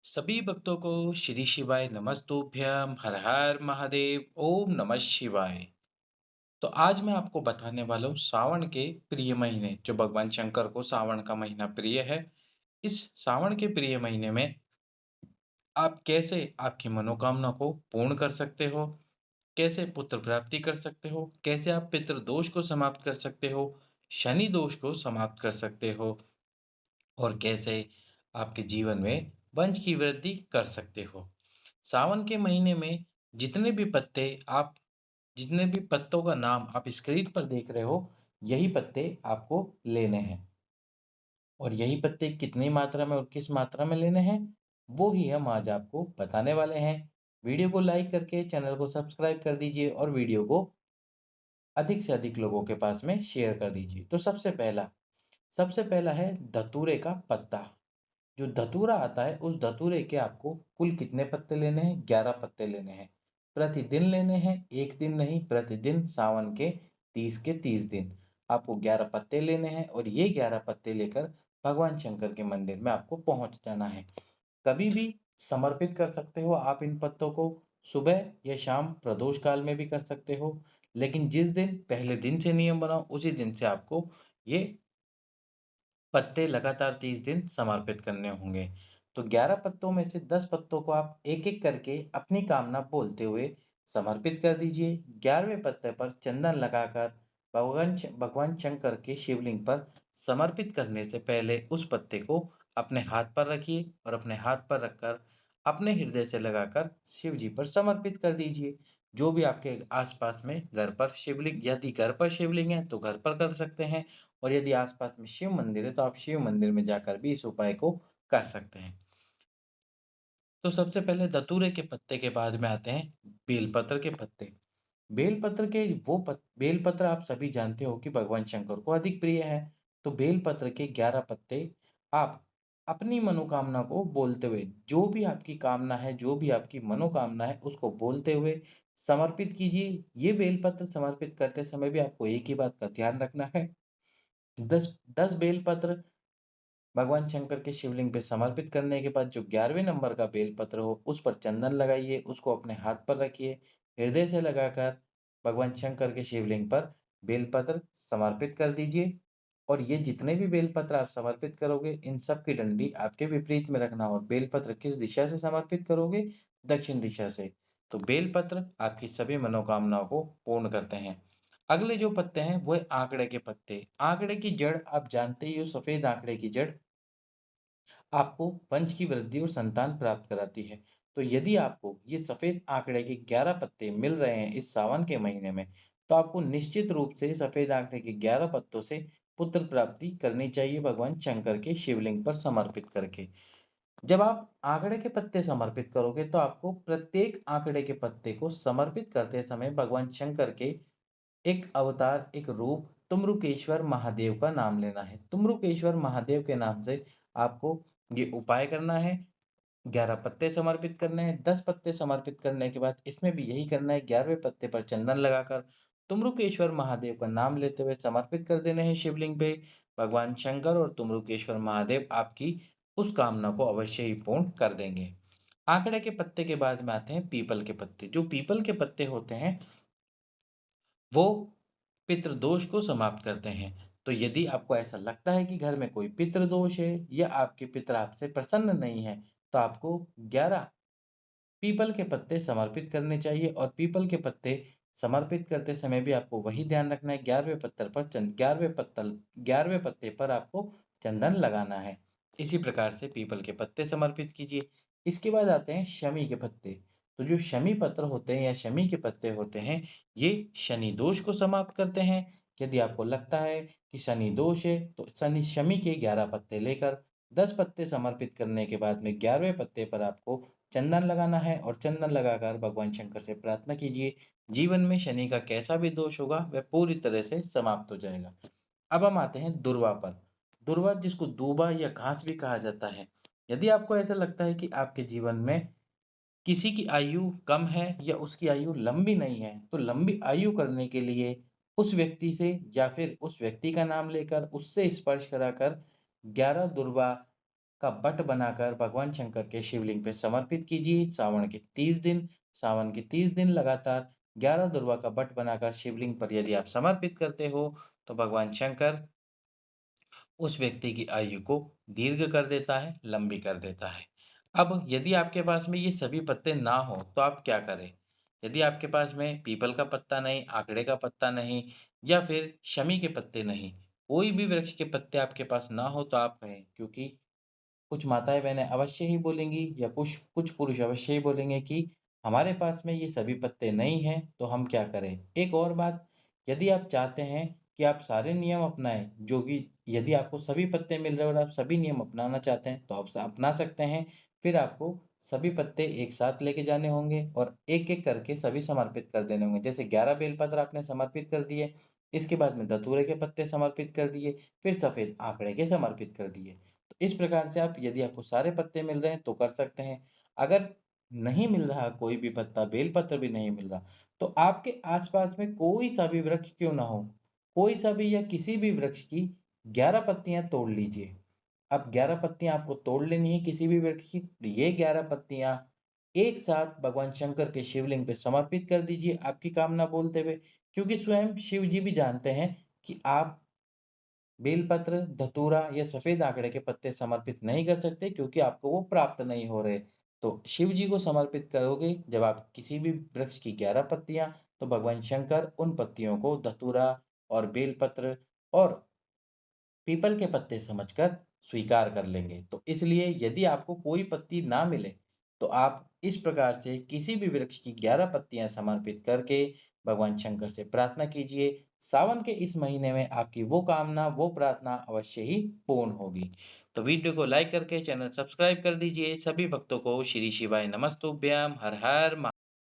सभी भक्तों को श्री शिवाय नमस्तुभ्यम हर हर महादेव ओम नमः शिवाय। तो आज मैं आपको बताने वाला हूँ सावन के प्रिय महीने जो भगवान शंकर को सावन का महीना प्रिय है। इस सावन के प्रिय महीने में आप कैसे आपकी मनोकामना को पूर्ण कर सकते हो, कैसे पुत्र प्राप्ति कर सकते हो, कैसे आप पितृ दोष को समाप्त कर सकते हो, शनि दोष को समाप्त कर सकते हो और कैसे आपके जीवन में वंश की वृद्धि कर सकते हो। सावन के महीने में जितने भी पत्ते आप जितने भी पत्तों का नाम आप स्क्रीन पर देख रहे हो, यही पत्ते आपको लेने हैं और यही पत्ते कितनी मात्रा में और किस मात्रा में लेने हैं, वो ही हम आज आपको बताने वाले हैं। वीडियो को लाइक करके चैनल को सब्सक्राइब कर दीजिए और वीडियो को अधिक से अधिक लोगों के पास में शेयर कर दीजिए। तो सबसे पहला है धतूरे का पत्ता। जो धतूरा आता है उस धतूरे के आपको कुल कितने पत्ते लेने हैं? 11 पत्ते लेने हैं। प्रतिदिन लेने हैं, एक दिन नहीं, प्रतिदिन सावन के 30 के 30 दिन आपको 11 पत्ते लेने हैं और ये 11 पत्ते लेकर भगवान शंकर के मंदिर में आपको पहुंच जाना है। कभी भी समर्पित कर सकते हो आप इन पत्तों को, सुबह या शाम प्रदोष काल में भी कर सकते हो, लेकिन जिस दिन पहले दिन से नियम बनाओ उसी दिन से आपको ये पत्ते लगातार 30 दिन समर्पित करने होंगे। तो 11 पत्तों में से 10 पत्तों को आप एक-एक करके अपनी कामना बोलते हुए समर्पित कर दीजिए। 11वें पत्ते पर चंदन लगाकर भगवान शंकर के शिवलिंग पर समर्पित करने से पहले उस पत्ते को अपने हाथ पर रखिए और अपने हाथ पर रखकर अपने हृदय से लगाकर शिव जी पर समर्पित कर दीजिए। जो भी आपके आस-पास में घर पर शिवलिंग यदि घर पर शिवलिंग है तो घर पर कर सकते हैं और यदि आसपास में शिव मंदिर है तो आप शिव मंदिर में जाकर भी इस उपाय को कर सकते हैं। तो सबसे पहले धतूरे के पत्ते के बाद में आते हैं बेलपत्र के पत्ते। बेलपत्र आप सभी जानते हो कि भगवान शंकर को अधिक प्रिय है। तो बेलपत्र के 11 पत्ते आप अपनी मनोकामना को बोलते हुए, जो भी आपकी कामना है, जो भी आपकी मनोकामना है, उसको बोलते हुए समर्पित कीजिए। ये बेलपत्र समर्पित करते समय भी आपको एक ही बात का ध्यान रखना है। 10 बेलपत्र भगवान शंकर के शिवलिंग पे समर्पित करने के बाद जो 11वें नंबर का बेलपत्र हो, उस पर चंदन लगाइए, उसको अपने हाथ पर रखिए, हृदय से लगाकर भगवान शंकर के शिवलिंग पर बेलपत्र समर्पित कर दीजिए और ये जितने भी बेलपत्र आप समर्पित करोगे, इन सब की डंडी आपके विपरीत में रखना और बेलपत्र किस दिशा से समर्पित करोगे? दक्षिण दिशा से। तो बेलपत्र आपकी सभी मनोकामनाओं को पूर्ण करते हैं। अगले जो पत्ते हैं, वो है आंकड़े के पत्ते। आंकड़े की जड़ आप जानते ही हो, सफेद आंकड़े की जड़ आपको वंश की वृद्धि और संतान प्राप्त कराती है। तो यदि आपको ये सफ़ेद आंकड़े के 11 पत्ते मिल रहे हैं इस सावन के महीने में, तो आपको निश्चित रूप से सफ़ेद आंकड़े के 11 पत्तों से पुत्र प्राप्ति करनी चाहिए भगवान शंकर के शिवलिंग पर समर्पित करके। जब आप आंकड़े के पत्ते समर्पित करोगे, तो आपको प्रत्येक आंकड़े के पत्ते को समर्पित करते समय भगवान शंकर के एक अवतार, एक रूप तुम्रुकेश्वर महादेव का नाम लेना है। तुम्रुकेश्वर महादेव के नाम से आपको ये उपाय करना है। 11 पत्ते समर्पित करने हैं। 10 पत्ते समर्पित करने के बाद इसमें भी यही करना है। 11वें पत्ते पर चंदन लगाकर तुम्रुकेश्वर महादेव का नाम लेते हुए समर्पित कर देने हैं शिवलिंग पे। भगवान शंकर और तुम्रुकेश्वर महादेव आपकी उस कामना को अवश्य ही पूर्ण कर देंगे। आंकड़े के पत्ते के बाद में आते हैं पीपल के पत्ते। जो पीपल के पत्ते होते हैं, वो पितृदोष को समाप्त करते हैं। तो यदि आपको ऐसा लगता है कि घर में कोई पितृदोष है या आपके पितर आपसे प्रसन्न नहीं है, तो आपको 11 पीपल के पत्ते समर्पित करने चाहिए और पीपल के पत्ते समर्पित करते समय भी आपको वही ध्यान रखना है, 11वें पत्ते पर आपको चंदन लगाना है। इसी प्रकार से पीपल के पत्ते समर्पित कीजिए। इसके बाद आते हैं शमी के पत्ते। तो जो शमी पत्र होते हैं या शमी के पत्ते होते हैं, ये शनि दोष को समाप्त करते हैं। यदि आपको लगता है कि शनि दोष है, तो शनि शमी के 11 पत्ते लेकर 10 पत्ते समर्पित करने के बाद में 11वें पत्ते पर आपको चंदन लगाना है और चंदन लगाकर भगवान शंकर से प्रार्थना कीजिए, जीवन में शनि का कैसा भी दोष होगा वह पूरी तरह से समाप्त हो जाएगा। अब हम आते हैं दुर्वा पर। दुर्वा जिसको दूबा या घास भी कहा जाता है। यदि आपको ऐसा लगता है कि आपके जीवन में किसी की आयु कम है या उसकी आयु लंबी नहीं है, तो लंबी आयु करने के लिए उस व्यक्ति से या फिर उस व्यक्ति का नाम लेकर उससे स्पर्श कराकर 11 दुर्वा का बट बनाकर भगवान शंकर के शिवलिंग पे समर्पित कीजिए। सावन के 30 दिन लगातार 11 दुर्वा का बट बनाकर शिवलिंग पर यदि आप समर्पित करते हो, तो भगवान शंकर उस व्यक्ति की आयु को दीर्घ कर देता है, लंबी कर देता है। अब यदि आपके पास में ये सभी पत्ते ना हो, तो आप क्या करें? यदि आपके पास में पीपल का पत्ता नहीं, आकड़े का पत्ता नहीं या फिर शमी के पत्ते नहीं, कोई भी वृक्ष के पत्ते आपके पास ना हो तो आप कहें, क्योंकि कुछ माताएँ-बहनें अवश्य ही बोलेंगी या कुछ पुरुष अवश्य ही बोलेंगे कि हमारे पास में ये सभी पत्ते नहीं हैं, तो हम क्या करें? एक और बात, यदि आप चाहते हैं कि आप सारे नियम अपनाएँ, जो कि यदि आपको सभी पत्ते मिल रहे हैं और आप सभी नियम अपनाना चाहते हैं, तो आप अपना सकते हैं। फिर आपको सभी पत्ते एक साथ लेके जाने होंगे और एक-एक करके सभी समर्पित कर देने होंगे। जैसे 11 बेलपत्र आपने समर्पित कर दिए, इसके बाद में धतूरे के पत्ते समर्पित कर दिए, फिर सफ़ेद आँकड़े के समर्पित कर दिए। तो इस प्रकार से आप, यदि आपको सारे पत्ते मिल रहे हैं तो कर सकते हैं। अगर नहीं मिल रहा कोई भी पत्ता, बेलपत्र भी नहीं मिल रहा, तो आपके आस-पास में कोई सा भी वृक्ष क्यों ना हो, कोई सा भी या किसी भी वृक्ष की 11 पत्तियाँ तोड़ लीजिए। अब 11 पत्तियाँ आपको तोड़ लेनी है किसी भी वृक्ष की, तो ये 11 पत्तियाँ एक साथ भगवान शंकर के शिवलिंग पे समर्पित कर दीजिए आपकी कामना बोलते हुए, क्योंकि स्वयं शिव जी भी जानते हैं कि आप बेलपत्र, धतूरा या सफ़ेद आँकड़े के पत्ते समर्पित नहीं कर सकते, क्योंकि आपको वो प्राप्त नहीं हो रहे। तो शिव जी को समर्पित करोगे जब आप किसी भी वृक्ष की 11 पत्तियाँ, तो भगवान शंकर उन पत्तियों को धतूरा और बेलपत्र और पीपल के पत्ते समझकर स्वीकार कर लेंगे। तो इसलिए यदि आपको कोई पत्ती ना मिले, तो आप इस प्रकार से किसी भी वृक्ष की 11 पत्तियाँ समर्पित करके भगवान शंकर से प्रार्थना कीजिए। सावन के इस महीने में आपकी वो कामना, वो प्रार्थना अवश्य ही पूर्ण होगी। तो वीडियो को लाइक करके चैनल सब्सक्राइब कर दीजिए। सभी भक्तों को श्री शिवाय नमस्तुभ्यम। हर हर